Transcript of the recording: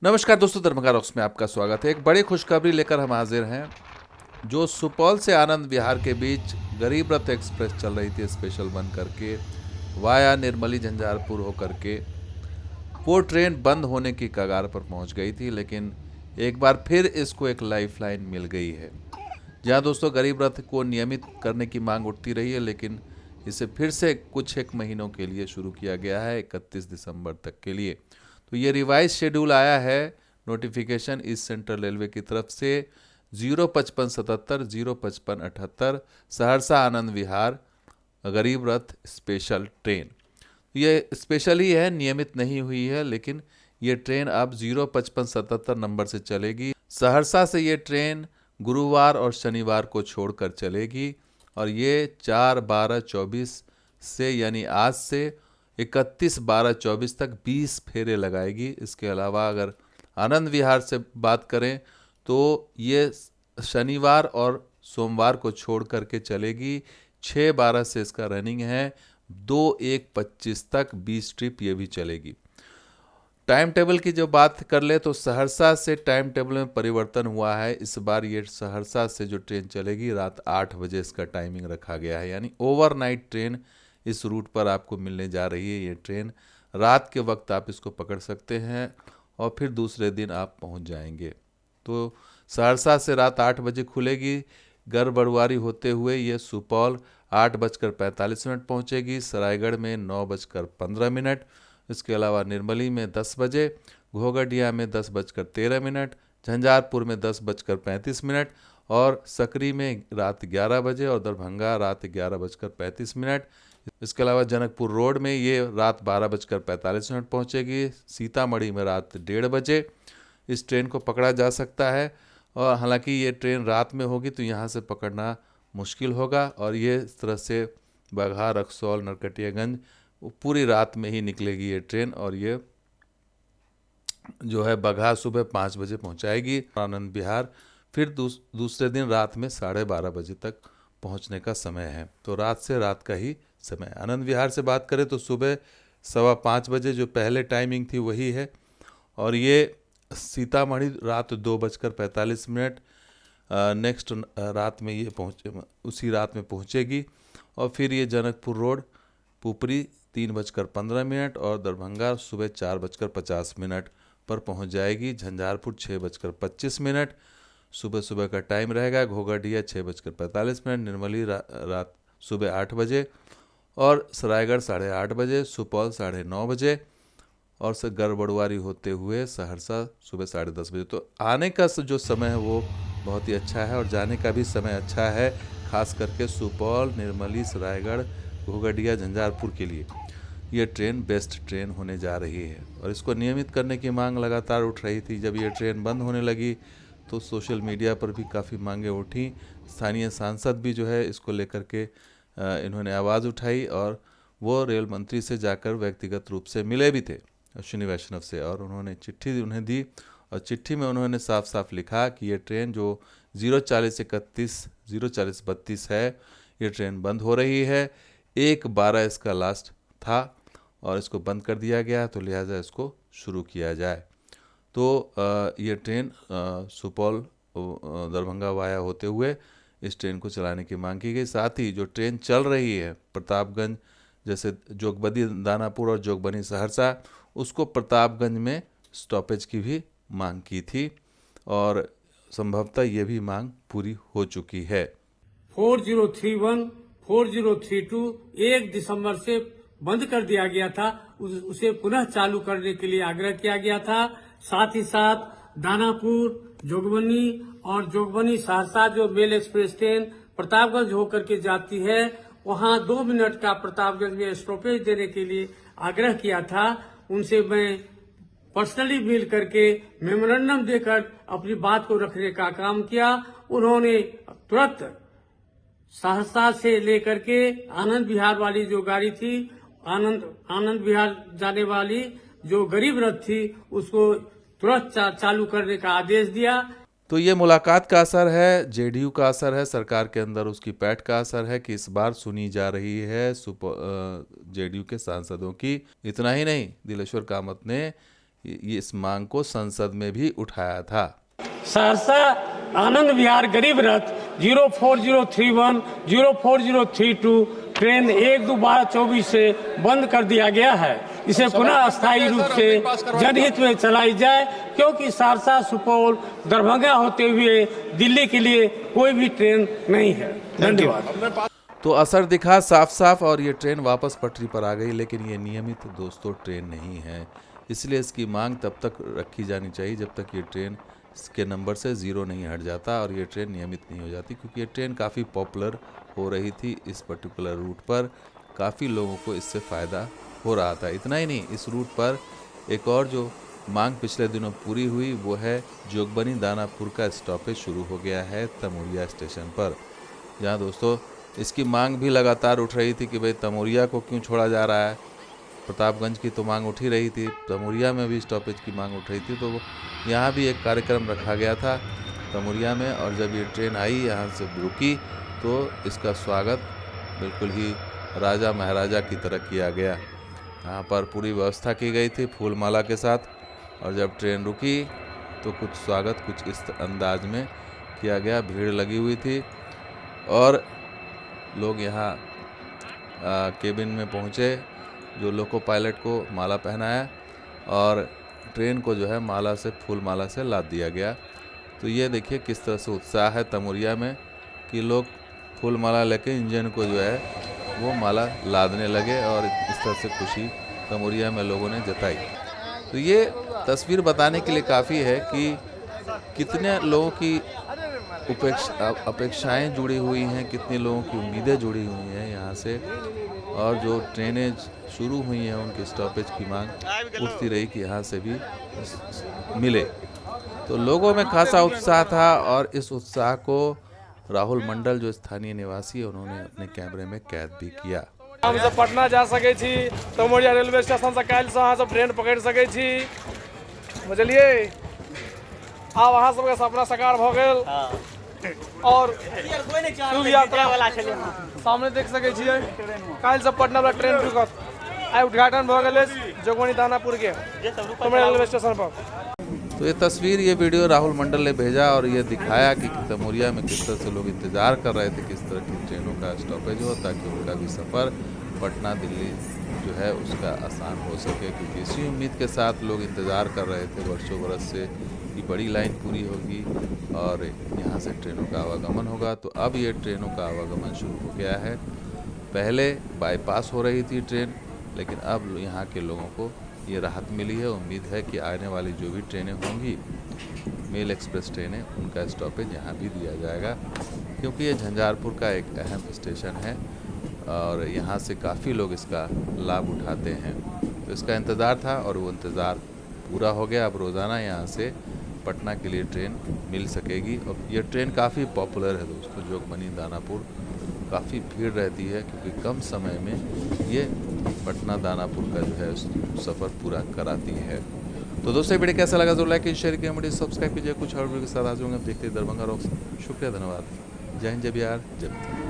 नमस्कार दोस्तों, दरभंगा रॉक्स में आपका स्वागत है। एक बड़ी खुशखबरी लेकर हम हाजिर हैं। जो सुपौल से आनंद विहार के बीच गरीब रथ एक्सप्रेस चल रही थी स्पेशल बन करके वाया निर्मली झंझारपुर होकर के, वो ट्रेन बंद होने की कगार पर पहुंच गई थी। लेकिन एक बार फिर इसको एक लाइफलाइन मिल गई है। जहां दोस्तों गरीब रथ को नियमित करने की मांग उठती रही है, लेकिन इसे फिर से कुछ एक महीनों के लिए शुरू किया गया है, 31 दिसंबर तक के लिए। तो ये रिवाइज शेड्यूल आया है, नोटिफिकेशन ईस्ट सेंट्रल रेलवे की तरफ से 05577 05578 सहरसा आनंद विहार गरीब रथ स्पेशल ट्रेन। ये स्पेशल ही है, नियमित नहीं हुई है, लेकिन ये ट्रेन अब 05577 नंबर से चलेगी। सहरसा से ये ट्रेन गुरुवार और शनिवार को छोड़कर चलेगी और ये 4/12/24 से यानी आज से 31/12/24 तक 20 फेरे लगाएगी। इसके अलावा अगर आनंद विहार से बात करें तो ये शनिवार और सोमवार को छोड़ करके चलेगी। 6/12 से इसका रनिंग है, 2/1/25 तक 20 ट्रिप ये भी चलेगी। टाइम टेबल की जो बात कर ले तो सहरसा से टाइम टेबल में परिवर्तन हुआ है। इस बार ये सहरसा से जो ट्रेन चलेगी रात 8 बजे इसका टाइमिंग रखा गया है, यानी ओवरनाइट ट्रेन इस रूट पर आपको मिलने जा रही है। ये ट्रेन रात के वक्त आप इसको पकड़ सकते हैं और फिर दूसरे दिन आप पहुंच जाएंगे। तो सहरसा से रात 8 बजे खुलेगी, गढ़बरुआरी होते हुए ये सुपौल 8:45 पहुंचेगी, सरायगढ़ में 9:15। इसके अलावा निर्मली में 10 बजे, घोघडिया में 10:13, झंझारपुर में 10:35 और सकरी में रात 11 बजे और दरभंगा रात 11:35। इसके अलावा जनकपुर रोड में ये रात 12:45 पहुंचेगी, सीतामढ़ी में रात 1:30 बजे इस ट्रेन को पकड़ा जा सकता है। और हालांकि ये ट्रेन रात में होगी तो यहाँ से पकड़ना मुश्किल होगा और ये इस तरह से बगहा, रक्सौल, नरकटियागंज पूरी रात में ही निकलेगी ये ट्रेन और ये जो है बगहा सुबह 5 बजे पहुंचाएगी आनंद विहार। फिर दूसरे दिन रात में 12:30 बजे तक पहुंचने का समय है। तो रात से रात का ही समय। आनंद विहार से बात करें तो सुबह 5:15 बजे जो पहले टाइमिंग थी वही है और ये सीतामढ़ी रात 2:45 नेक्स्ट रात में ये उसी रात में पहुंचेगी और फिर ये जनकपुर रोड पुपरी 3:15 और दरभंगा सुबह 4:50 पर पहुंच जाएगी। झंझारपुर 6:25 सुबह सुबह का टाइम रहेगा। घोघडिया 6:45, निर्मली रात सुबह 8 बजे और सरायगढ़ 8:30 बजे, सुपौल 9:30 बजे और से गढ़बरुआरी होते हुए सहरसा सुबह 10:30 बजे। तो आने का जो समय है वो बहुत ही अच्छा है और जाने का भी समय अच्छा है, खास करके सुपौल, निर्मली, सरायगढ़, घोघडिया, झंझारपुर के लिए ये ट्रेन बेस्ट ट्रेन होने जा रही है और इसको नियमित करने की मांग लगातार उठ रही थी। जब ये ट्रेन बंद होने लगी तो सोशल मीडिया पर भी काफ़ी मांगें उठी। स्थानीय सांसद भी जो है इसको लेकर के इन्होंने आवाज़ उठाई और वो रेल मंत्री से जाकर व्यक्तिगत रूप से मिले भी थे, अश्विनी वैष्णव से, और उन्होंने चिट्ठी उन्हें दी और चिट्ठी में उन्होंने साफ साफ लिखा कि ये ट्रेन जो 04031 04032 है ये ट्रेन बंद हो रही है। 1/12 इसका लास्ट था और इसको बंद कर दिया गया, तो लिहाजा इसको शुरू किया जाए। तो ये ट्रेन सुपौल दरभंगा वाया होते हुए इस ट्रेन को चलाने की मांग की गई। साथ ही जो ट्रेन चल रही है प्रतापगंज, जैसे जोगबनी दानापुर और जोगबनी सहरसा, उसको प्रतापगंज में स्टॉपेज की भी मांग की थी और संभवतः ये भी मांग पूरी हो चुकी है। 4031, 4032 1 दिसंबर से बंद कर दिया गया था, उसे पुनः चालू करने के लिए आग्रह किया गया था। साथ ही साथ दानापुर, जोगबनी और जोगबनी सहरसा जो मेल एक्सप्रेस ट्रेन प्रतापगंज होकर के जाती है, वहां 2 मिनट का प्रतापगंज में स्टॉपेज देने के लिए आग्रह किया था। उनसे मैं पर्सनली मिल करके मेमोरेंडम देकर अपनी बात को रखने का काम किया। उन्होंने तुरंत सहरसा से लेकर के आनंद विहार वाली जो गाड़ी थी, आनंद विहार जाने वाली जो गरीब रथ थी, उसको तुरंत चालू करने का आदेश दिया। तो ये मुलाकात का असर है, जेडीयू का असर है, सरकार के अंदर उसकी पैठ का असर है कि इस बार सुनी जा रही है जेडीयू के सांसदों की। इतना ही नहीं, दिलेश्वर कामत ने इस मांग को संसद में भी उठाया था। सहरसा आनंद विहार गरीब रथ 04031 04032 ट्रेन 1-2-12-24 से बंद कर दिया गया है। इसे पुनः अस्थायी रूप से जनहित में चलाई जाए, क्योंकि सहरसा, सुपौल, दरभंगा होते हुए दिल्ली के लिए कोई भी ट्रेन नहीं है। धन्यवाद। तो असर दिखा साफ साफ और ये ट्रेन वापस पटरी पर आ गई, लेकिन ये नियमित दोस्तों ट्रेन नहीं है, इसलिए इसकी मांग तब तक रखी जानी चाहिए जब तक ये ट्रेन के नंबर से 0 नहीं हट जाता और ये ट्रेन नियमित नहीं हो जाती, क्योंकि ये ट्रेन काफ़ी पॉपुलर हो रही थी इस पर्टिकुलर रूट पर, काफ़ी लोगों को इससे फ़ायदा हो रहा था। इतना ही नहीं, इस रूट पर एक और जो मांग पिछले दिनों पूरी हुई वो है जोगबनी दानापुर का स्टॉपेज शुरू हो गया है तमोरिया स्टेशन पर, जहाँ दोस्तों इसकी मांग भी लगातार उठ रही थी कि भाई तमोरिया को क्यों छोड़ा जा रहा है। प्रतापगंज की तो मांग उठ ही रही थी, तमोरिया में भी स्टॉपेज की मांग उठ रही थी, तो यहाँ भी एक कार्यक्रम रखा गया था तमोरिया में, और जब ये ट्रेन आई यहाँ से रुकी तो इसका स्वागत बिल्कुल ही राजा महाराजा की तरह किया गया। यहाँ पर पूरी व्यवस्था की गई थी फूल माला के साथ, और जब ट्रेन रुकी तो कुछ स्वागत कुछ इस अंदाज में किया गया। भीड़ लगी हुई थी और लोग यहाँ केबिन में पहुँचे, जो लोको पायलट को माला पहनाया और ट्रेन को जो है माला से फूल माला से लाद दिया गया। तो ये देखिए किस तरह से उत्साह है तमोरिया में कि लोग फूल माला लेके इंजन को जो है वो माला लादने लगे, और इस तरह से खुशी तमोरिया में लोगों ने जताई। तो ये तस्वीर बताने के लिए काफ़ी है कि कितने लोगों की अपेक्षाएं जुड़ी हुई हैं, कितने लोगों की उम्मीदें जुड़ी हुई हैं यहाँ से, और जो ट्रेनें शुरू हुई हैं उनके स्टॉपेज की मांग उठती रही कि यहाँ से भी मिले। तो लोगों में खासा उत्साह था, और इस उत्साह को राहुल मंडल जो स्थानीय निवासी है उन्होंने अपने कैमरे में कैद भी किया। हम सब पटना जा सके छी, तमोरिया रेलवे स्टेशन से काल्हि से अहाँ सब ट्रेन पकड़ सके छी, बुझलिए। आब अहाँ सबके सपना साकार भ गेल, और शुभ यात्रा सामने देख सके छियै। काल्हि से पटना वाला ट्रेन रुकत, आइ उद्घाटन भ गेल अछि जोगबनी दानापुर के तमोरिया रेलवे स्टेशन पर। तो ये तस्वीर, ये वीडियो राहुल मंडल ने भेजा और ये दिखाया कि तमोरिया में किस तरह से लोग इंतज़ार कर रहे थे किस तरह की ट्रेनों का स्टॉपेज हो, ताकि उनका भी सफ़र पटना दिल्ली जो है उसका आसान हो सके, क्योंकि इसी उम्मीद के साथ लोग इंतज़ार कर रहे थे वर्षों बरस से कि बड़ी लाइन पूरी होगी और यहाँ से ट्रेनों का आवागमन होगा। तो अब ये ट्रेनों का आवागमन शुरू हो गया है। पहले बाईपास हो रही थी ट्रेन, लेकिन अब यहाँ के लोगों को ये राहत मिली है। उम्मीद है कि आने वाली जो भी ट्रेनें होंगी, मेल एक्सप्रेस ट्रेनें, उनका स्टॉपेज यहाँ भी दिया जाएगा, क्योंकि ये झंझारपुर का एक अहम स्टेशन है और यहाँ से काफ़ी लोग इसका लाभ उठाते हैं। तो इसका इंतज़ार था और वो इंतज़ार पूरा हो गया। अब रोज़ाना यहाँ से पटना के लिए ट्रेन मिल सकेगी, और ये ट्रेन काफ़ी पॉपुलर है दोस्तों। जोगबनी दानापुर काफ़ी भीड़ रहती है, क्योंकि कम समय में ये पटना दानापुर का जो है सफ़र पूरा कराती है। तो दोस्तों वीडियो कैसा लगा जरूर लाइक कीजिए, शेयर कीजिए, वीडियो सब्सक्राइब कीजिए। कुछ और वीडियो के साथ हाजिर होंगे। देखते दरभंगा रॉक्स। शुक्रिया, धन्यवाद। जय हिंद, जय बिहार, जय।